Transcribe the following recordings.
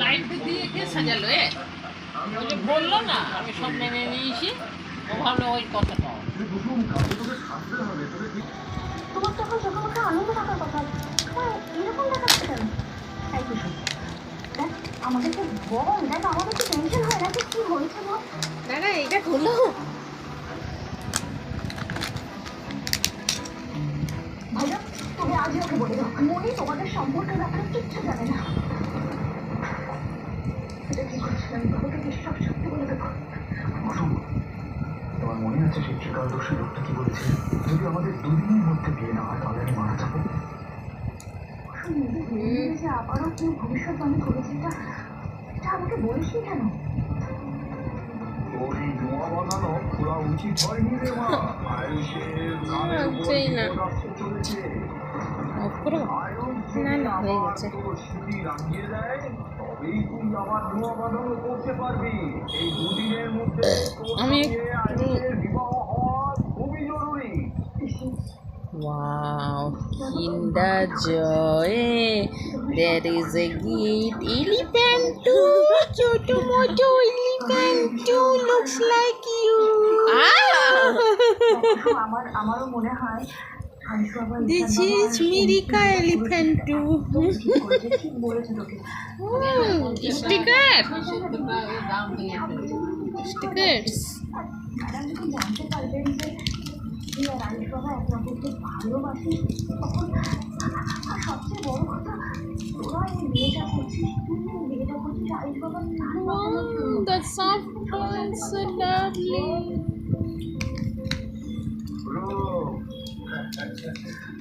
Light দিয়ে কে সাজালো ওই যে বললো না আমি সব মেনে নিয়েছি ও ভাবলো ওই কথাটা তোমার তখন চোখে মুখে আনন্দ থাকার কথা, তোমার এরকম দেখাচ্ছে কেন? তাই কুসুম দেখ আমাদেরকে বল, দেখ আমাদের কি টেনশন হয় না, কি হয়েছে বল। না না এটা হলো ভাইয়া তুমি আজই ওকে বলে দাও মনি তোমাদের সম্পর্কের ব্যাপারে কিচ্ছু জানে না। এটা কি করছিলাম, তোমাকে কি সব সত্যি বলে দেবো? তোমার মনে আছে সেই ত্রিকালদর্শী লোকটা কি বলেছে, যদি আমাদের দুদিনের মধ্যে বিয়ে না হয় তাহলে আমি মারা যাবো। যে আবারও কেউ ভবিষ্যৎবাণী করেছে, এটা আমাকে বলিসনি কেন? তোর এই জমা বাঁধানো খোলা উচিত হয়নি রে মা। হচ্ছেই না। না না হয়ে গেছে। আমি Wow, Kinder Joy. There is a gift. Elephant too. Choto moto elephant too. Looks like you. আমারও মনে হয় This is Mirika elephant too. ঠিক বলেছে তোকে। Sticker. দাম দিয়ে Stickers. ম্যাডাম যখন জানতে পারবেন যে রানীশ বাবা একে অপরকে ভালোবাসে, তখন আর সবচেয়ে বড় কথা তোরা এই বিয়েটা করছিস, তুই এই বিয়েটা করছিস রানীশ বাবার কানে বাঁচানোর জন্য। The soft toy is so lovely.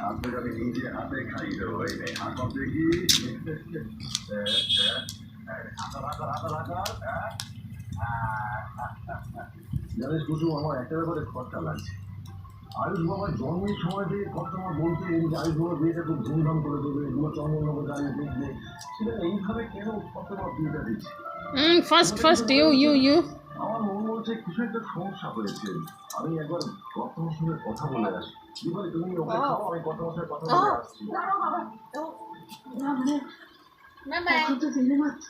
আপনাকে আমি নিজে হাতে খাই দেবো। এই হাত দেখি জানিস কুসুম, আমার একটা ব্যাপারে খরচা লাগছে। আয়ুষ বাবার জন্মের সময় থেকে কস্টমার বলতে যে আয়ুষ বাবার বিয়েটা খুব ধুমধাম করে দেবে, এগুলো চন্দননগর দাঁড়িয়ে দেখবে, সেটা এইভাবে কেন কস্টমার বিয়েটা দিচ্ছে? First, you. আমার মন বলছে কিছু একটা সমস্যা হয়েছে। আমি একবার কর্তমার সঙ্গে কথা বলে আসি। দীপালি তুমি ওকে খাও, আমি কর্তমার সঙ্গে কথা বলে আসছি। দাঁড়াও বাবা, না মানে Bye bye. এখন তো দিনে মাত্র